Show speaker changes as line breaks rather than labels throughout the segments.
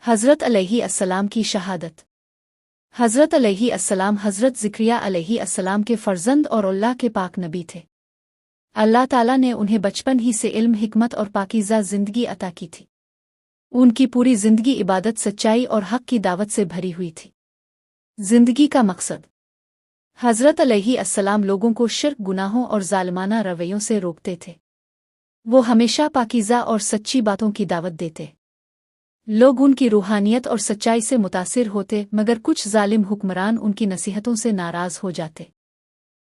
हज़रत अलैहि अस्सलाम की शहादत। हज़रत अलैहि अस्सलाम हज़रत ज़िक्रिया अलैहि अस्सलाम के फ़र्जंद और अल्लाह के पाक नबी थे। अल्लाह ताला ने उन्हें बचपन ही से इल्म, हिकमत और पाकीज़ा ज़िंदगी अता की थी। उनकी पूरी ज़िंदगी इबादत, सच्चाई और हक़ की दावत से भरी हुई थी। ज़िंदगी का मकसद। हज़रत अलैहि अस्सलाम लोगों को शिर्क, गुनाहों और ज़ालिमाना रवैयों से रोकते थे। वो हमेशा पाकीज़ा और सच्ची बातों की दावत देते। लोग उनकी रूहानियत और सच्चाई से मुतासिर होते, मगर कुछ ज़ालिम हुक्मरान उनकी नसीहतों से नाराज़ हो जाते।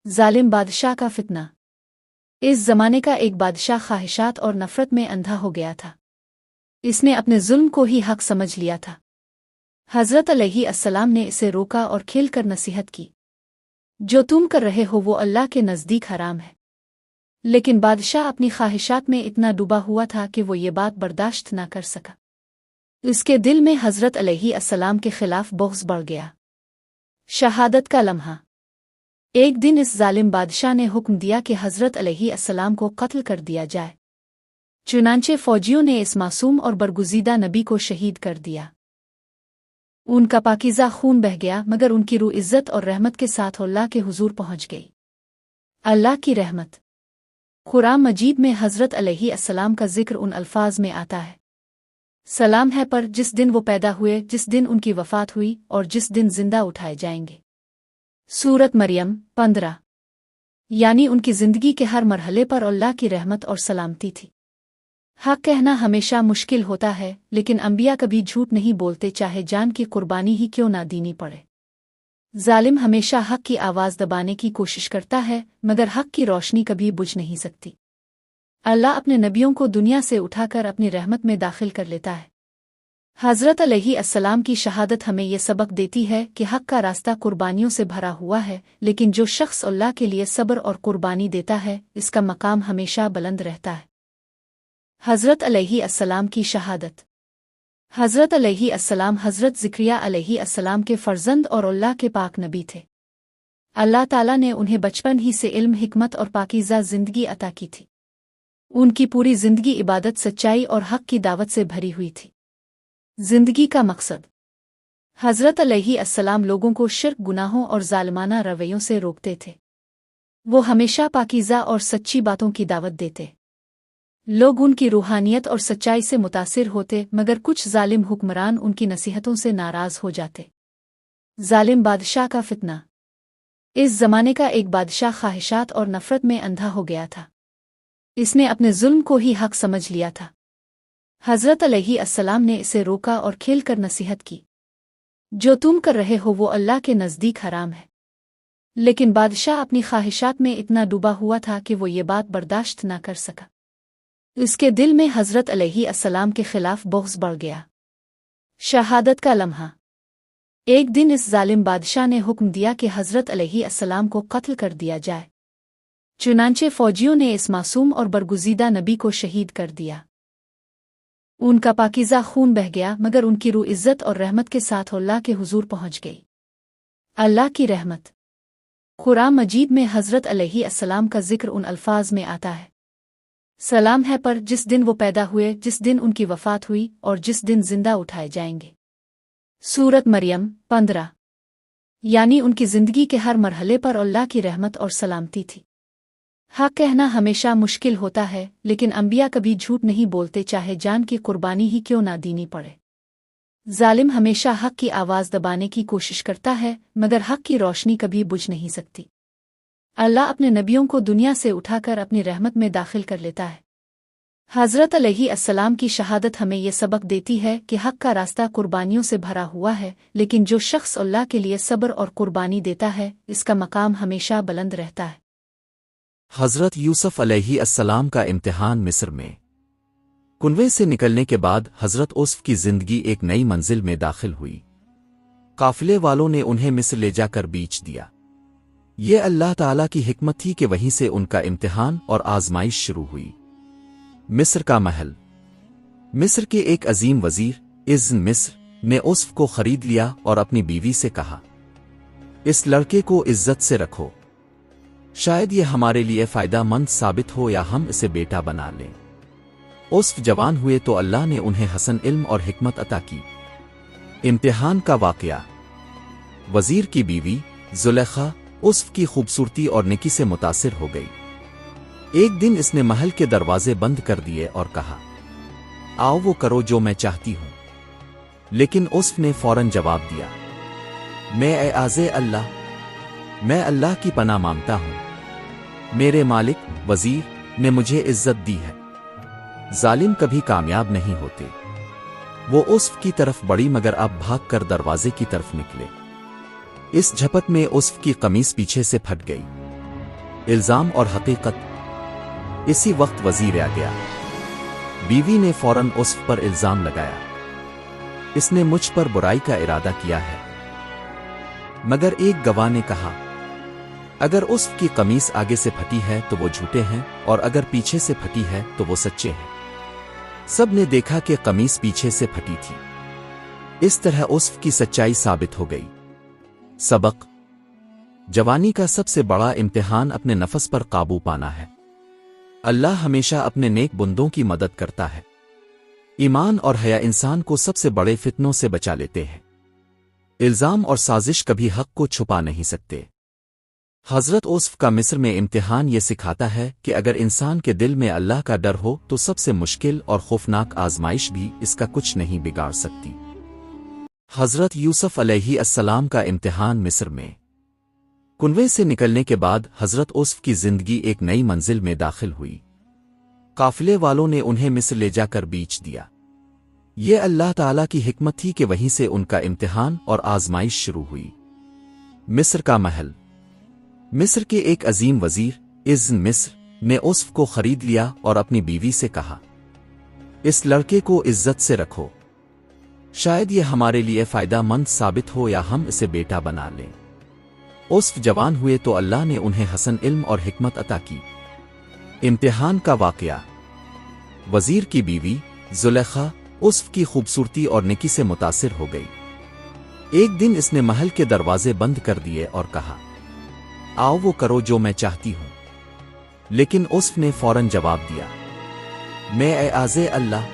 ज़ालिम बादशाह का फितना। इस ज़माने का एक बादशाह ख्वाहिशात और नफ़रत में अंधा हो गया था। इसने अपने जुल्म को ही हक़ समझ लिया था। हज़रत अलैहि अस्सलाम ने इसे रोका और खेल कर नसीहत की, जो तुम कर रहे हो वो अल्लाह के नज़दीक हराम है। लेकिन बादशाह अपनी ख्वाहिशात में इतना डूबा हुआ था कि वो ये बात बर्दाश्त न कर सका। उसके दिल में हज़रत अलैहि अस्सलाम के ख़िलाफ़ बुग़्ज़ बढ़ गया। शहादत का लम्हा। एक दिन इस ज़ालिम बादशाह ने हुक्म दिया कि हज़रत अलैहि अस्सलाम को कत्ल कर दिया जाए। चुनांचे फ़ौजियों ने इस मासूम और बरगुज़ीदा नबी को शहीद कर दिया। उनका पाकीज़ा खून बह गया, मगर उनकी रूह इज़्ज़त और रहमत के साथ अल्लाह के हुज़ूर पहुँच गई। अल्लाह की रहमत। कुरान मजीद में हज़रत अलैहि अस्सलाम का ज़िक्र उन अल्फाज में आता है, सलाम है पर जिस दिन वो पैदा हुए, जिस दिन उनकी वफ़ात हुई और जिस दिन जिंदा उठाए जाएंगे। सूरत मरियम 15। यानी उनकी ज़िंदगी के हर मरहले पर अल्लाह की रहमत और सलामती थी। हक़ कहना हमेशा मुश्किल होता है, लेकिन अंबिया कभी झूठ नहीं बोलते, चाहे जान की कुर्बानी ही क्यों ना देनी पड़े। ज़ालिम हमेशा हक़ की आवाज़ दबाने की कोशिश करता है, मगर हक़ की रोशनी कभी बुझ नहीं सकती। अल्लाह अपने नबियों को दुनिया से उठाकर अपनी रहमत में दाखिल कर लेता है। हज़रत अलैहि अस्सलाम की शहादत हमें यह सबक देती है कि हक़ का रास्ता कुर्बानियों से भरा हुआ है, लेकिन जो शख्स अल्लाह के लिए सब्र और कुर्बानी देता है, इसका मकाम हमेशा बुलंद रहता है। हज़रत अलैहि अस्सलाम की शहादत। हज़रत अलैहि अस्सलाम हज़रत ज़िक्रिया अलैहि अस्सलाम के फ़र्जंद और अल्लाह के पाक नबी थे। अल्लाह ताला ने उन्हें बचपन ही से इल्म, हिकमत और पाकीज़ा ज़िंदगी अता की थी। उनकी पूरी ज़िंदगी इबादत, सच्चाई और हक़ की दावत से भरी हुई थी। ज़िंदगी का मकसद। हज़रत अलैहि अस्सलाम लोगों को शिर्क, गुनाहों और ज़ालिमाना रवैयों से रोकते थे। वो हमेशा पाकीज़ा और सच्ची बातों की दावत देते। लोग उनकी रूहानियत और सच्चाई से मुतासिर होते, मगर कुछ ज़ालिम हुक्मरान उनकी नसीहतों से नाराज़ हो जाते। ज़ालिम बादशाह का फितना। इस ज़माने का एक बादशाह ख्वाहिशात और नफ़रत में अंधा हो गया था। इसने अपने जुल्म को ही हक़ समझ लिया था। हज़रत अलैहि अस्सलाम ने इसे रोका और खेल कर नसीहत की, जो तुम कर रहे हो वो अल्लाह के नज़दीक हराम है। लेकिन बादशाह अपनी ख्वाहिशात में इतना डूबा हुआ था कि वो ये बात बर्दाश्त न कर सका। उसके दिल में हज़रत अलैहि अस्सलाम के ख़िलाफ़ बुग़्ज़ बढ़ गया। शहादत का लम्हा। एक दिन इस ज़ालिम बादशाह ने हुक्म दिया कि हज़रत अलैहि अस्सलाम को कत्ल कर दिया जाए। चुनांचे फ़ौजियों ने इस मासूम और बरगुज़ीदा नबी को शहीद कर दिया। उनका पाकीज़ा खून बह गया, मगर उनकी रूह इज़्ज़त और रहमत के साथ अल्लाह के हुज़ूर पहुँच गई। अल्लाह की रहमत। कुरान मजीद में हज़रत अलैहि अस्सलाम का ज़िक्र उन अल्फाज में आता है, सलाम है पर जिस दिन वो पैदा हुए, जिस दिन उनकी वफ़ात हुई और जिस दिन जिंदा उठाए जाएंगे। सूरत मरियम 15। यानी उनकी ज़िंदगी के हर मरहले पर अल्लाह की रहमत और सलामती थी। हक़ कहना हमेशा मुश्किल होता है, लेकिन अंबिया कभी झूठ नहीं बोलते, चाहे जान की कुर्बानी ही क्यों ना देनी पड़े। ज़ालिम हमेशा हक़ की आवाज़ दबाने की कोशिश करता है, मगर हक़ की रोशनी कभी बुझ नहीं सकती। अल्लाह अपने नबियों को दुनिया से उठाकर अपनी रहमत में दाखिल कर लेता है। हज़रत अलैहि अस्सलाम की शहादत हमें यह सबक देती है कि हक़ का रास्ता कुर्बानियों से भरा हुआ है, लेकिन जो शख्स अल्लाह के लिए सब्र और कुर्बानी देता है, इसका मकाम हमेशा बुलंद रहता है।
हज़रत यूसुफ अलैहि अस्सलाम का इम्तिहान मिस्र में। कुनवे से निकलने के बाद हज़रत यूसुफ की ज़िंदगी एक नई मंजिल में दाखिल हुई। काफ़िले वालों ने उन्हें मिस्र ले जाकर बेच दिया। ये अल्लाह ताला की हिकमत थी कि वहीं से उनका इम्तिहान और आज़माइश शुरू हुई। मिस्र का महल। मिस्र के एक अजीम वज़ीर इज़्न मिस्र ने यूसुफ को खरीद लिया और अपनी बीवी से कहा, इस लड़के को इज्जत से रखो, शायद ये हमारे लिए फ़ायदा मंद साबित हो या हम इसे बेटा बना लें। यूसुफ जवान हुए तो अल्लाह ने उन्हें हसन इल्म और हिकमत अता की। इम्तिहान का वाकया। वजीर की बीवी जुलेखा उस्फ की खूबसूरती और नेकी से मुतासिर हो गई। एक दिन इसने महल के दरवाजे बंद कर दिए और कहा, आओ वो करो जो मैं चाहती हूं। लेकिन उस्फ ने फौरन जवाब दिया, मैं आज़े अल्लाह, मैं अल्लाह की पनाह मांगता हूं। मेरे मालिक वजीर ने मुझे इज्जत दी है। जालिम कभी कामयाब नहीं होते। वो उस्फ की तरफ बढ़ी मगर अब भाग कर दरवाजे की तरफ निकले। इस झपट में उस्फ की कमीज पीछे से फट गई। इल्जाम और हकीकत। इसी वक्त वजीर आ गया। बीवी ने फौरन उस्फ पर इल्जाम लगाया, इसने मुझ पर बुराई का इरादा किया है। मगर एक गवाह ने कहा, अगर उस्फ की कमीज आगे से फटी है तो वो झूठे हैं और अगर पीछे से फटी है तो वो सच्चे हैं। सब ने देखा कि कमीज पीछे से फटी थी। इस तरह उस्फ की सच्चाई साबित हो गई। सबक। जवानी का सबसे बड़ा इम्तिहान अपने नफस पर काबू पाना है। अल्लाह हमेशा अपने नेक बंदों की मदद करता है। ईमान और हया इंसान को सबसे बड़े फितनों से बचा लेते हैं। इल्जाम और साजिश कभी हक को छुपा नहीं सकते। हजरत उस्फ का मिस्र में इम्तिहान ये सिखाता है कि अगर इंसान के दिल में अल्लाह का डर हो तो सबसे मुश्किल और खौफनाक आजमाइश भी इसका कुछ नहीं बिगाड़ सकती। हजरत यूसुफ अलैहिस्सलाम का इम्तिहान मिस्र में। कुनवे से निकलने के बाद हजरत उस्फ की जिंदगी एक नई मंजिल में दाखिल हुई। काफिले वालों ने उन्हें मिस्र ले जाकर बीच दिया। ये अल्लाह ताला की हिकमत थी कि वहीं से उनका इम्तिहान और आजमाइश शुरू हुई। मिस्र का महल। मिस्र के एक अजीम वजीर इज़्न मिस्र ने उस्फ को खरीद लिया और अपनी बीवी से कहा, इस लड़के को इज्जत से रखो, शायद ये हमारे लिए फायदामंद साबित हो या हम इसे बेटा बना लें। उस्फ जवान हुए तो अल्लाह ने उन्हें हसन इल्म और हिकमत अता की। इम्तिहान का वाकया। वजीर की बीवी जुलेखा उस्फ की खूबसूरती और नेकी से मुतासिर हो गई। एक दिन इसने महल के दरवाजे बंद कर दिए और कहा, आओ वो करो जो मैं चाहती हूं। लेकिन उस्फ ने फौरन जवाब दिया, मैं आज़े अल्लाह,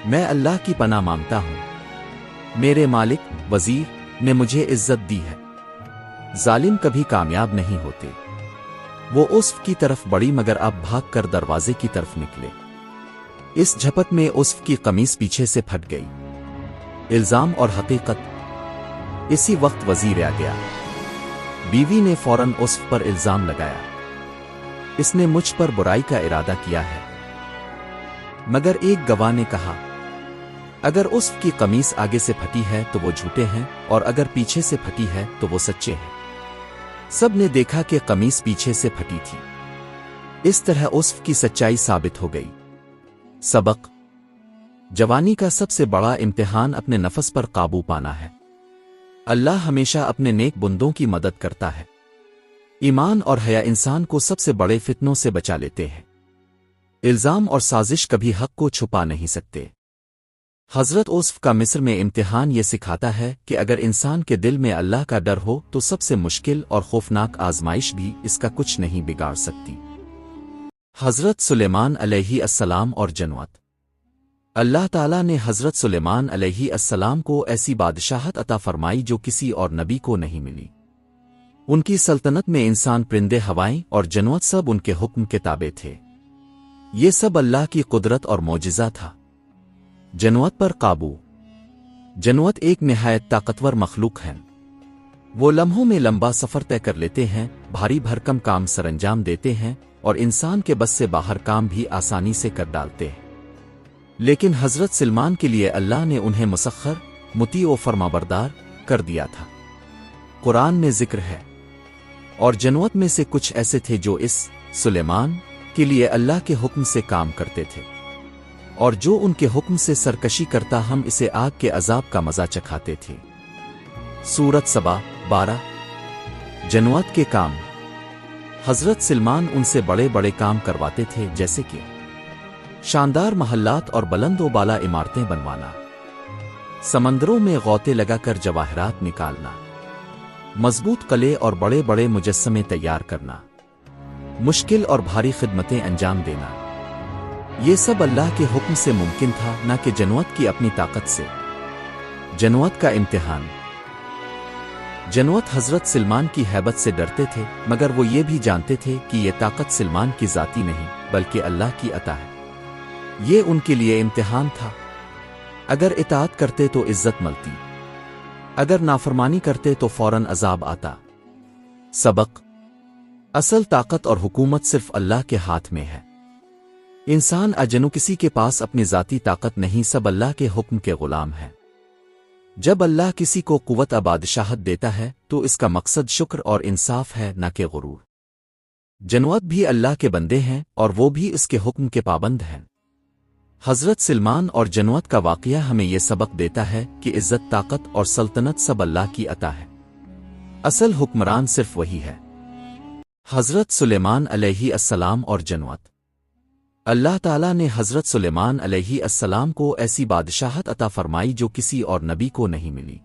मैं अल्लाह की पनाह मांगता हूं। मेरे मालिक वजीर ने मुझे इज्जत दी है। जालिम कभी कामयाब नहीं होते। वो उस्फ की तरफ बढ़ी मगर अब भाग कर दरवाजे की तरफ निकले। इस झपट में उस्फ की कमीज पीछे से फट गई। इल्जाम और हकीकत। इसी वक्त वजीर आ गया। बीवी ने फौरन उस्फ पर इल्जाम लगाया, इसने मुझ पर बुराई का इरादा किया है। मगर एक गवाह ने कहा, अगर उस्फ की कमीज आगे से फटी है तो वो झूठे हैं और अगर पीछे से फटी है तो वो सच्चे हैं। सब ने देखा कि कमीज पीछे से फटी थी। इस तरह उस्फ की सच्चाई साबित हो गई। सबक। जवानी का सबसे बड़ा इम्तिहान अपने नफस पर काबू पाना है। अल्लाह हमेशा अपने नेक बंदों की मदद करता है। ईमान और हया इंसान को सबसे बड़े फितनों से बचा लेते हैं। इल्जाम और साजिश कभी हक को छुपा नहीं सकते। हजरत उस्फ का मिस्र में इम्तिहान ये सिखाता है कि अगर इंसान के दिल में अल्लाह का डर हो तो सबसे मुश्किल और खौफनाक आजमाइश भी इसका कुछ नहीं बिगाड़ सकती। हजरत सुलेमान अलैहिस्सलाम और जनवत। अल्लाह ताला ने हजरत सुलेमान अलैहिस्सलाम को ऐसी बादशाहत अता फरमाई जो किसी और नबी को नहीं मिली। उनकी सल्तनत में इंसान, परिंदे, हवाएं और जनवत सब उनके हुक्म के ताबे थे। ये सब अल्लाह की कुदरत और मौजिज़ा था। जनवत पर काबू। जनवत एक निहायत ताकतवर मखलूक है। वो लम्हों में लंबा सफर तय कर लेते हैं, भारी भरकम काम सरंजाम देते हैं और इंसान के बस से बाहर काम भी आसानी से कर डालते हैं। लेकिन हजरत सलमान के लिए अल्लाह ने उन्हें मुसख्खर, मुती और फरमाबरदार कर दिया था। कुरान में जिक्र है, और जनवत में से कुछ ऐसे थे जो इस सुलेमान के लिए अल्लाह के हुक्म से काम करते थे, और जो उनके हुक्म से सरकशी करता हम इसे आग के अजाब का मजा चखाते थे। सूरत सबा 12। जनवत के काम। हजरत सलमान उनसे बड़े बड़े काम करवाते थे, जैसे कि शानदार महल्लात और बुलंद बाला इमारतें बनवाना, समंदरों में गौते लगाकर जवाहरात निकालना, मजबूत कले और बड़े बड़े मुजस्समे तैयार करना, मुश्किल और भारी खिदमतें अंजाम देना। ये सब अल्लाह के हुक्म से मुमकिन था, न कि जनवत की अपनी ताकत से। जनवत का इम्तिहान। जनवत हजरत सलमान की हैबत से डरते थे, मगर वो ये भी जानते थे कि ये ताकत सलमान की जाती नहीं बल्कि अल्लाह की अता है। ये उनके लिए इम्तिहान था। अगर इताअत करते तो इज्जत मिलती, अगर नाफरमानी करते तो फौरन अजाब आता। सबक: असल ताकत और हुकूमत सिर्फ अल्लाह के हाथ में है। इंसान अजनु किसी के पास अपनी जाती ताकत नहीं, सब अल्लाह के हुक्म के गुलाम है। जब अल्लाह किसी को कुव्वत बादशाहत देता है तो इसका मकसद शुक्र और इंसाफ है, न कि गुरूर। जनवत भी अल्लाह के बंदे हैं और वो भी इसके हुक्म के पाबंद हैं। हजरत सलमान और जनवत का वाक़या हमें यह सबक देता है कि इज्जत, ताकत और सल्तनत सब अल्लाह की अता है। असल हुक्मरान सिर्फ वही है। हजरत सुलेमान अलैहिस्सलाम और जनवत। अल्लाह ताला ने हजरत सुलेमान अलैहिस्सलाम को ऐसी बादशाहत अता फरमाई जो किसी और नबी को नहीं मिली।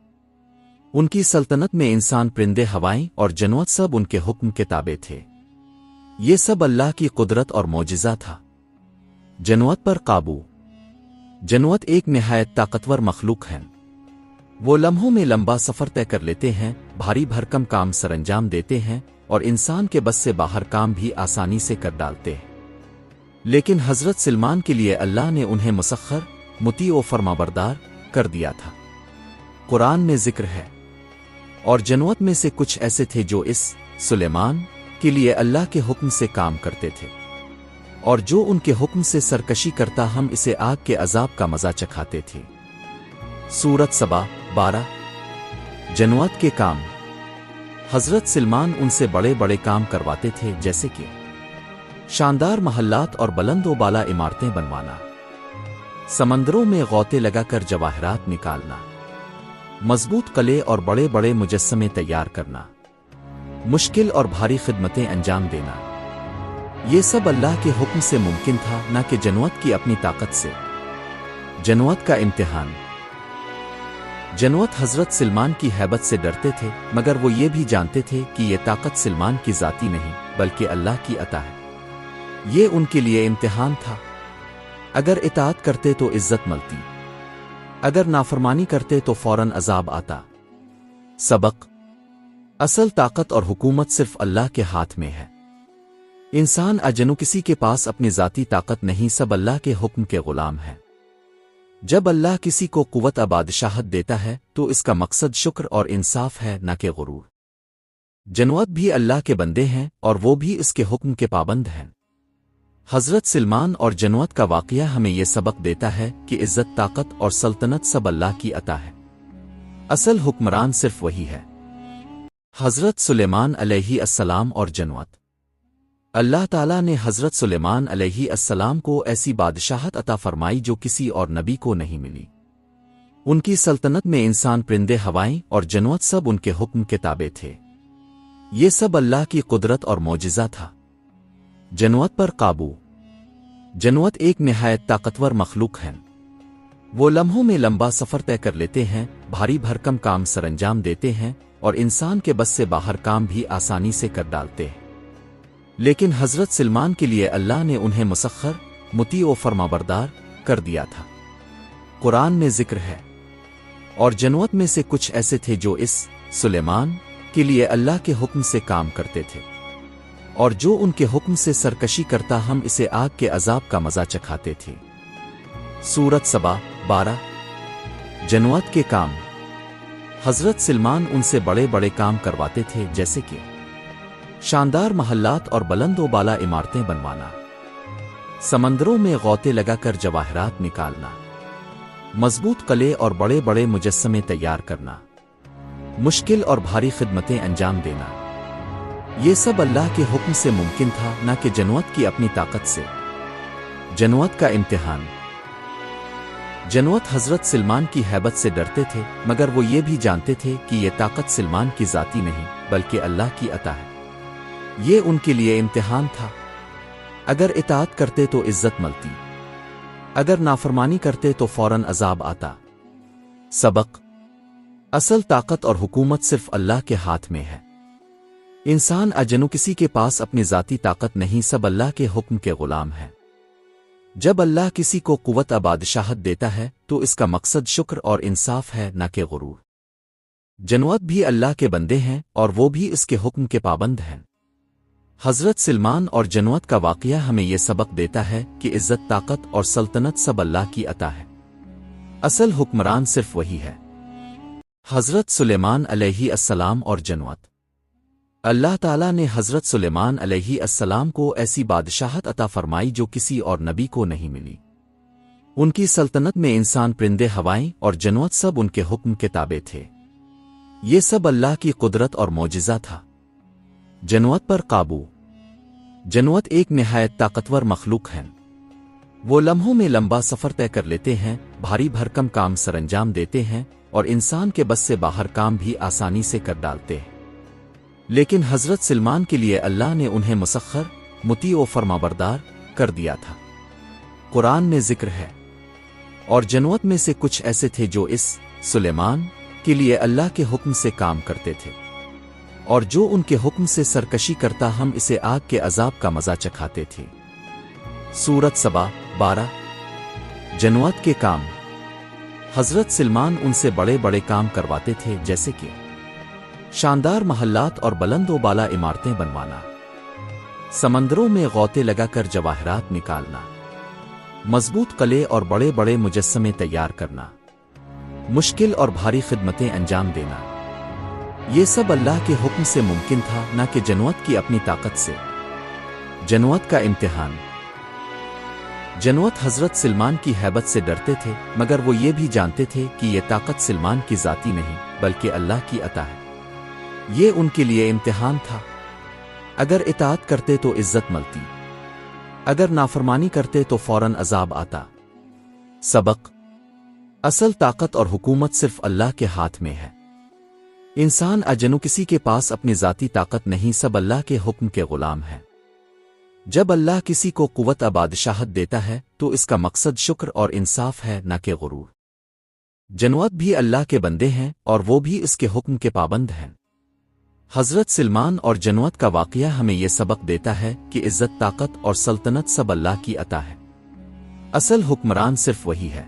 उनकी सल्तनत में इंसान, परिंदे, हवाएं और जनवत सब उनके हुक्म के ताबे थे। ये सब अल्लाह की कुदरत और मौजिज़ा था। जनवत पर काबू। जनवत एक निहायत ताकतवर मखलूक हैं। वो लम्हों में लंबा सफ़र तय कर लेते हैं, भारी भरकम काम सरंजाम देते हैं और इंसान के बस से बाहर काम भी आसानी से कर डालते हैं। लेकिन हजरत सलमान के लिए अल्लाह ने उन्हें मुसख्खर, मुती और फरमाबरदार कर दिया था। कुरान में जिक्र है, और जनवत में से कुछ ऐसे थे जो इस सुलेमान के लिए अल्लाह के हुक्म से काम करते थे, और जो उनके हुक्म से सरकशी करता हम इसे आग के अजाब का मजा चखाते थे। सूरत सबा 12। जनवत के काम। हजरत सलमान उनसे बड़े बड़े काम करवाते थे, जैसे कि शानदार महल्लात और बुलंद-ओ-बाला इमारतें बनवाना, समंदरों में गौते लगाकर जवाहरात निकालना, मजबूत किले और बड़े बड़े मुजस्समे तैयार करना, मुश्किल और भारी खिदमतें अंजाम देना। ये सब अल्लाह के हुक्म से मुमकिन था, न कि जनवत की अपनी ताकत से। जनवत का इम्तिहान। जनवत हजरत सलमान की हैबत से डरते थे, मगर वो ये भी जानते थे कि ये ताकत सलमान की जाती नहीं बल्कि अल्लाह की अता है। ये उनके लिए इम्तिहान था। अगर इताअत करते तो इज्जत मिलती, अगर नाफरमानी करते तो फौरन अजाब आता। सबक: असल ताकत और हुकूमत सिर्फ अल्लाह के हाथ में है। इंसान अजनु किसी के पास अपनी जाती ताकत नहीं, सब अल्लाह के हुक्म के गुलाम है। जब अल्लाह किसी को कुव्वत बादशाहत देता है तो इसका मकसद शुक्र और इंसाफ है, न कि गुरूर। जनवत भी अल्लाह के बंदे हैं और वो भी इसके हुक्म के पाबंद हैं। हजरत सलमान और जनवत का वाक़या हमें यह सबक देता है कि इज्जत, ताकत और सल्तनत सब अल्लाह की अता है। असल हुक्मरान सिर्फ वही है। हजरत सुलेमान अलैहिस्सलाम और जनवत। अल्लाह ताला ने हजरत सुलेमान अलैहिस्सलाम को ऐसी बादशाहत अता फरमाई जो किसी और नबी को नहीं मिली। उनकी सल्तनत में इंसान, परिंदे, हवाएं और जनवत सब उनके हुक्म के ताबे थे। ये सब अल्लाह की कुदरत और मौजिज़ा था। जनवत पर काबू। जनवत एक निहायत ताकतवर मखलूक हैं। वो लम्हों में लंबा सफ़र तय कर लेते हैं, भारी भरकम काम सरंजाम देते हैं और इंसान के बस से बाहर काम भी आसानी से कर डालते हैं। लेकिन हजरत सलमान के लिए अल्लाह ने उन्हें मुसख्खर, मुती और फरमाबरदार कर दिया था। कुरान में जिक्र है, और जनवत में से कुछ ऐसे थे जो इस सुलेमान के लिए अल्लाह के हुक्म से काम करते थे, और जो उनके हुक्म से सरकशी करता हम इसे आग के अजाब का मजा चखाते थे। सूरत सबा 12। जनवत के काम। हजरत सलमान उनसे बड़े बड़े काम करवाते थे, जैसे कि शानदार महल्लात और बुलंद-ओ-बाला इमारतें बनवाना, समंदरों में गौते लगाकर जवाहरात निकालना, मजबूत किले और बड़े बड़े मुजस्समे तैयार करना, मुश्किल और भारी खिदमतें अंजाम देना। ये सब अल्लाह के हुक्म से मुमकिन था, न कि जनवत की अपनी ताकत से। जनवत का इम्तिहान। जनवत हजरत सलमान की हैबत से डरते थे, मगर वो ये भी जानते थे कि ये ताकत सलमान की जाती नहीं बल्कि अल्लाह की अता है। ये उनके लिए इम्तिहान था। अगर इताअत करते तो इज्जत मिलती, अगर नाफरमानी करते तो फौरन अजाब आता। सबक: असल ताकत और हुकूमत सिर्फ अल्लाह के हाथ में है। इंसान अजनु किसी के पास अपनी जाती ताकत नहीं, सब अल्लाह के हुक्म के गुलाम है। جب اللہ کسی کو قوت بادشاہت دیتا ہے تو اس کا مقصد شکر اور انصاف ہے نہ کہ غرور۔ جنوت بھی اللہ کے بندے ہیں اور وہ بھی اس کے حکم کے پابند ہیں۔ حضرت سلمان اور جنوت کا واقعہ ہمیں یہ سبق دیتا ہے کہ عزت، طاقت اور سلطنت سب اللہ کی عطا ہے، اصل حکمران صرف وہی ہے۔ حضرت سلیمان علیہ السلام اور جنوت۔ اللہ تعالیٰ نے حضرت سلیمان علیہ السلام کو ایسی بادشاہت عطا فرمائی جو کسی اور نبی کو نہیں ملی۔ ان کی سلطنت میں انسان، پرندے، ہوائیں اور جنوت سب ان کے حکم کے تابع تھے۔ یہ سب اللہ کی قدرت اور معجزہ تھا۔ جنوت پر قابو۔ جنوت ایک نہایت طاقتور مخلوق ہیں۔ وہ لمحوں میں لمبا سفر طے کر لیتے ہیں، بھاری بھرکم کام سرانجام دیتے ہیں اور انسان کے بس سے باہر کام بھی آسانی سے کر ڈالتے ہیں۔ لیکن حضرت سلمان کے لیے اللہ نے انہیں مسخر، مطیع و فرمانبردار کر دیا تھا۔ قرآن میں ذکر ہے، اور جنوت میں سے کچھ ایسے تھے جو اس سلیمان کے لیے اللہ کے حکم سے کام کرتے تھے، اور جو ان کے حکم سے سرکشی کرتا ہم اسے آگ کے عذاب کا مزہ چکھاتے تھے۔ سورۃ سبا 12۔ جنوت کے کام۔ حضرت سلمان ان سے بڑے بڑے کام کرواتے تھے، جیسے کہ شاندار محلات اور بلند و بالا عمارتیں بنوانا، سمندروں میں غوطے لگا کر جواہرات نکالنا، مضبوط قلعے اور بڑے بڑے مجسمے تیار کرنا، مشکل اور بھاری خدمتیں انجام دینا۔ یہ سب اللہ کے حکم سے ممکن تھا، نہ کہ جنوت کی اپنی طاقت سے۔ جنوت کا امتحان۔ جنوت حضرت سلمان کی ہیبت سے ڈرتے تھے، مگر وہ یہ بھی جانتے تھے کہ یہ طاقت سلمان کی ذاتی نہیں بلکہ اللہ کی عطا ہے۔ یہ ان کے لیے امتحان تھا۔ اگر اطاعت کرتے تو عزت ملتی، اگر نافرمانی کرتے تو فوراً عذاب آتا۔ سبق: اصل طاقت اور حکومت صرف اللہ کے ہاتھ میں ہے۔ انسان اجنو کسی کے پاس اپنی ذاتی طاقت نہیں، سب اللہ کے حکم کے غلام ہیں۔ جب اللہ کسی کو قوت بادشاہت دیتا ہے تو اس کا مقصد شکر اور انصاف ہے نہ کہ غرور۔ جنوت بھی اللہ کے بندے ہیں اور وہ بھی اس کے حکم کے پابند ہیں۔ حضرت سلمان اور جنوت کا واقعہ ہمیں یہ سبق دیتا ہے کہ عزت، طاقت اور سلطنت سب اللہ کی عطا ہے، اصل حکمران صرف وہی ہے۔